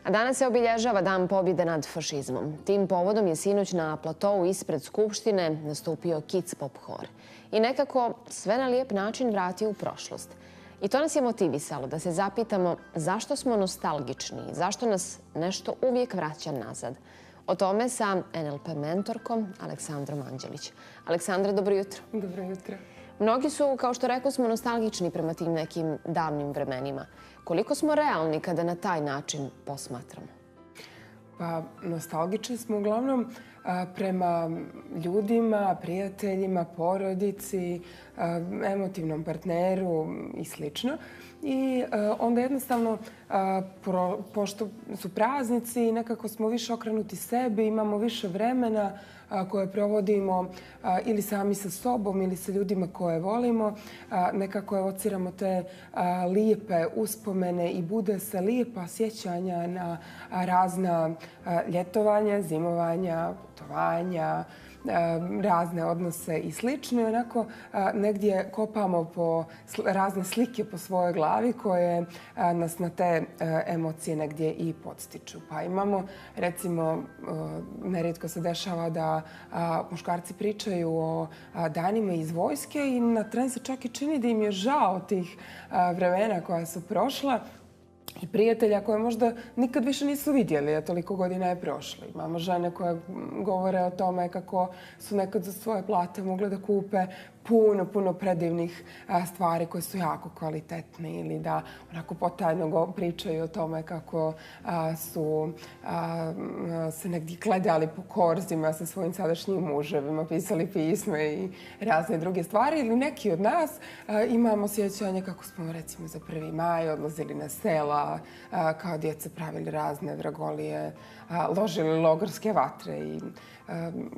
A danas se obilježava Dan pobjede nad fašizmom. Tim povodom je sinoć na platou ispred Skupštine nastupio Kids Pop Hor. I nekako sve na lijep način vratio u prošlost. I to nas je motivisalo da se zapitamo zašto smo nostalgični, zašto nas nešto uvijek vraća nazad. O tome sa NLP mentorkom Aleksandrom Anđelić. Aleksandra, dobro jutro. Dobro jutro. Mnogi su, kao što rekao, smo nostalgični prema tim nekim davnim vremenima. Koliko smo realni kada na taj način posmatramo? Pa, nostalgični smo uglavnom prema ljudima, prijateljima, porodici, emotivnom partneru i slično. I onda jednostavno, pošto su praznici, nekako smo više okrenuti sebi, imamo više vremena koje provodimo ili sami sa sobom ili sa ljudima koje volimo. Nekako evociramo te lijepe uspomene i bude se lijepa sjećanja na razna ljetovanja, zimovanja, putovanja, razne odnose i slično. I onako negdje kopamo po razne slike po svojoj glavi koje nas na te emocije negdje i podstiču. Pa imamo, recimo, nerijetko se dešava da muškarci pričaju o danima iz vojske i na tren se čak i čini da im je žao tih vremena koja su prošla i prijatelja koje možda nikad više nisu vidjeli, a toliko godina je prošlo. Imamo žene koje govore o tome kako su nekad za svoje plate mogle da kupe puno predivnih stvari koje su jako kvalitetne ili da onako potajno pričaju o tome kako su se negdje gledali po korzima sa svojim sadašnjim muževima, pisali pisma i razne druge stvari. Ili neki od nas imamo sjećanje kako smo recimo za 1. maj odlazili na sela, kao djeca pravili razne vragolije, ložili logorske vatre i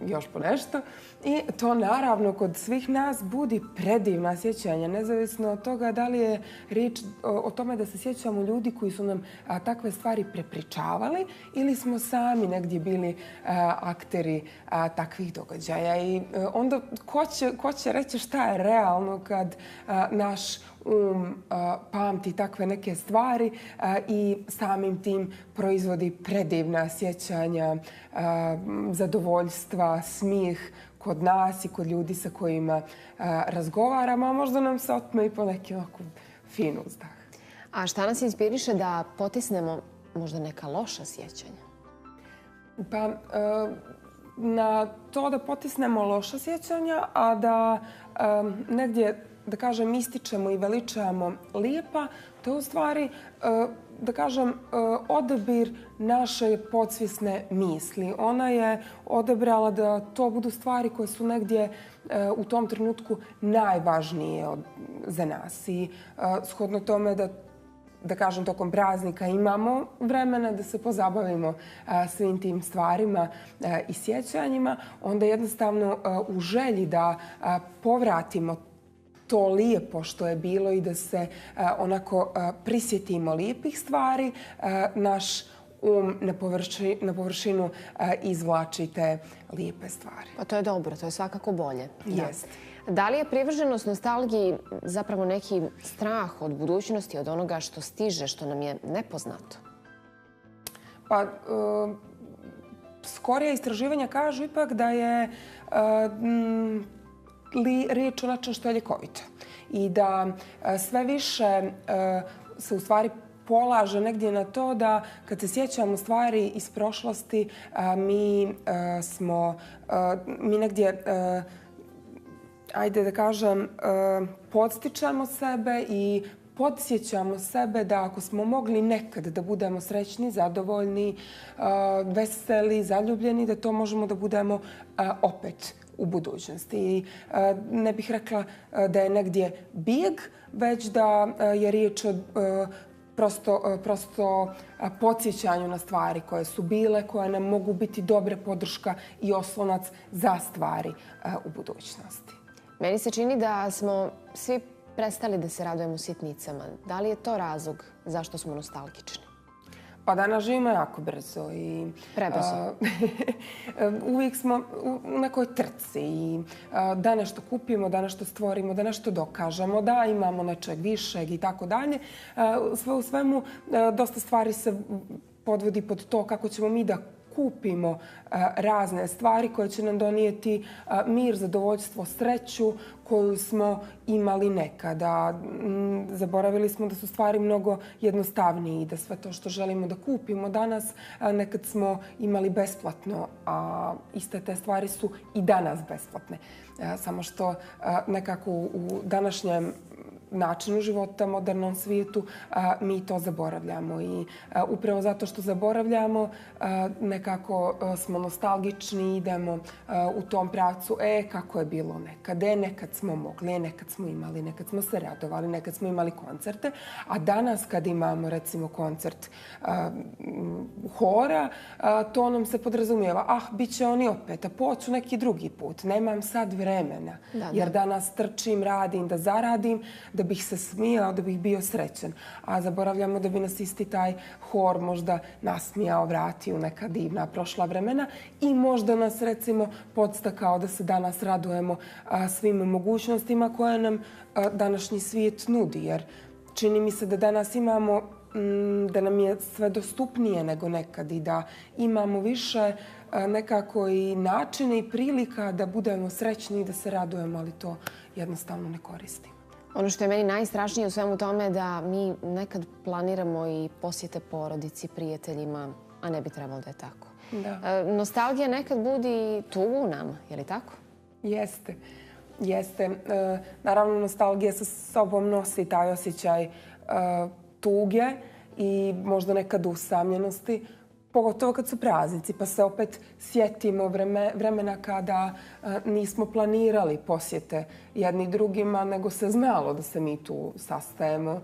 još po nešto. I to naravno kod svih nas budi predivna sjećanja, nezavisno od toga da li je riječ o tome da se sjećamo ljudi koji su nam takve stvari prepričavali ili smo sami negdje bili akteri takvih događaja. I onda ko će reći šta je realno kad naš pamti takve neke stvari i samim tim proizvodi predivna sjećanja, zadovoljstva, smijeh kod nas i kod ljudi sa kojima razgovaramo, a možda nam se otme i po neki onako fin uzdah. A šta nas inspiriše da potisnemo možda neka loša sjećanja? Pa, na to da potisnemo loša sjećanja, a da negdje, da kažem, ističemo i veličamo lijepa, to je u stvari, da kažem, odabir naše podsvjesne misli. Ona je odabrala da to budu stvari koje su negdje u tom trenutku najvažnije za nas. I shodno tome da kažem, tokom praznika imamo vremena da se pozabavimo svim tim stvarima i sjećanjima, onda jednostavno u želji da povratimo to lijepo što je bilo i da se onako prisjetimo lijepih stvari, naš na površinu izvlači te lijepe stvari. Pa to je dobro, to je svakako bolje. Jest. Da li je privrženost nostalgiji zapravo neki strah od budućnosti, od onoga što stiže, što nam je nepoznato? Pa, skorija istraživanja kažu ipak da je riječ o nečem što je ljekovito i da sve više se u stvari polaže negdje na to da kad se sjećamo stvari iz prošlosti, mi negdje, ajde da kažem, podstičemo sebe i podsjećamo sebe da ako smo mogli nekad da budemo srećni, zadovoljni, veseli, zaljubljeni, da to možemo da budemo opet u budućnosti. I ne bih rekla da je negdje bijeg, već da je riječ o prosto podsjećanju na stvari koje su bile, koje nam mogu biti dobra podrška i oslonac za stvari u budućnosti. Meni se čini da smo svi prestali da se radujemo sitnicama. Da li je to razlog zašto smo nostalgični? Pa danas živimo jako brzo i prebrzo. Uvijek smo u nekoj trci i da nešto kupimo, da nešto stvorimo, da nešto dokažemo, da imamo nečeg višeg i tako dalje. Sve u svemu dosta stvari se podvodi pod to kako ćemo mi da kupimo razne stvari koje će nam donijeti mir, zadovoljstvo, sreću koju smo imali nekada. Zaboravili smo da su stvari mnogo jednostavnije i da sve to što želimo da kupimo danas nekad smo imali besplatno, a iste te stvari su i danas besplatne. Samo što nekako u današnjem načinu života, modernom svijetu, mi to zaboravljamo. I upravo zato što zaboravljamo, nekako smo nostalgični, idemo u tom pravcu. Kako je bilo nekad? Nekad smo mogli, nekad smo imali, nekad smo se radovali, nekad smo imali koncerte. A danas kad imamo, recimo, koncert hora, to nam se podrazumijeva. Bit će oni opet, a poću neki drugi put. Nemam sad vremena, jer danas trčim, radim, da zaradim, da bih se smijao, da bih bio srećan. A zaboravljamo da bi nas isti taj hor možda nasmijao, vratio u neka divna prošla vremena i možda nas, recimo, podstakao da se danas radujemo svim mogućnostima koje nam današnji svijet nudi. Jer čini mi se da danas imamo, da nam je sve dostupnije nego nekad i da imamo više nekako i načina i prilika da budemo srećni i da se radujemo, ali to jednostavno ne koristimo. Ono što je meni najstrašnije u svemu tome je da mi nekad planiramo i posjete porodici, prijateljima, a ne bi trebalo da je tako. Nostalgija nekad budi tugu u nama, je li tako? Jeste. Jeste. Naravno, nostalgija sa sobom nosi taj osjećaj tuge i možda nekad usamljenosti, pogotovo kad su praznici, pa se opet sjetimo vremena kada nismo planirali posjete jedni drugima, nego se znalo da se mi tu sastajemo.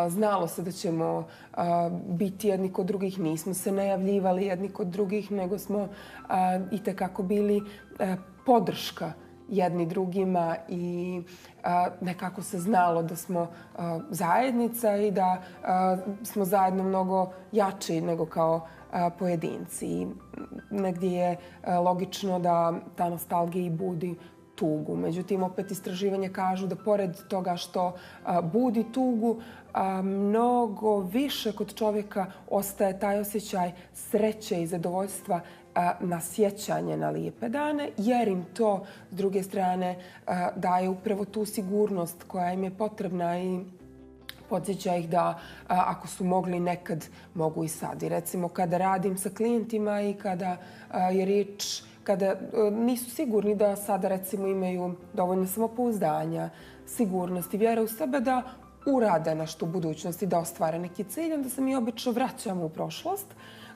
Znalo se da ćemo biti jedni kod drugih, nismo se najavljivali jedni kod drugih, nego smo itekako bili podrška jedni drugima i nekako se znalo da smo zajednica i da smo zajedno mnogo jači nego kao pojedinci. I negdje je logično da ta nostalgija i budi tugu. Međutim, opet istraživanja kažu da pored toga što budi tugu, mnogo više kod čovjeka ostaje taj osjećaj sreće i zadovoljstva na sjećanje na lijepe dane, jer im to, s druge strane, daje upravo tu sigurnost koja im je potrebna i podsjeća ih da ako su mogli nekad, mogu i sad. I recimo kada radim sa klijentima i kada je riječ, kada nisu sigurni da sada recimo imaju dovoljno samopouzdanja, sigurnosti, vjere u sebe da urade nešto u budućnosti, da ostvare neki cilj, onda se mi obično vraćamo u prošlost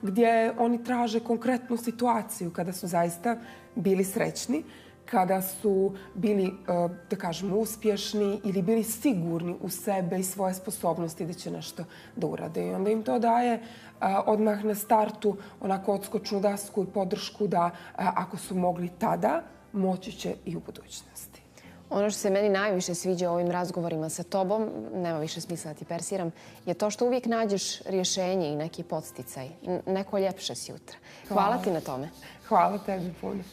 gdje oni traže konkretnu situaciju kada su zaista bili srećni, kada su bili, da kažemo, uspješni ili bili sigurni u sebe i svoje sposobnosti da će nešto da urade. I onda im to daje odmah na startu onako odskočnu dasku i podršku da ako su mogli tada, moći će i u budućnosti. Ono što se meni najviše sviđa u ovim razgovorima sa tobom, nema više smisla da ti persiram, je to što uvijek nađeš rješenje i neki podsticaj, neko ljepše si jutra. Hvala ti na tome. Hvala tebi puno.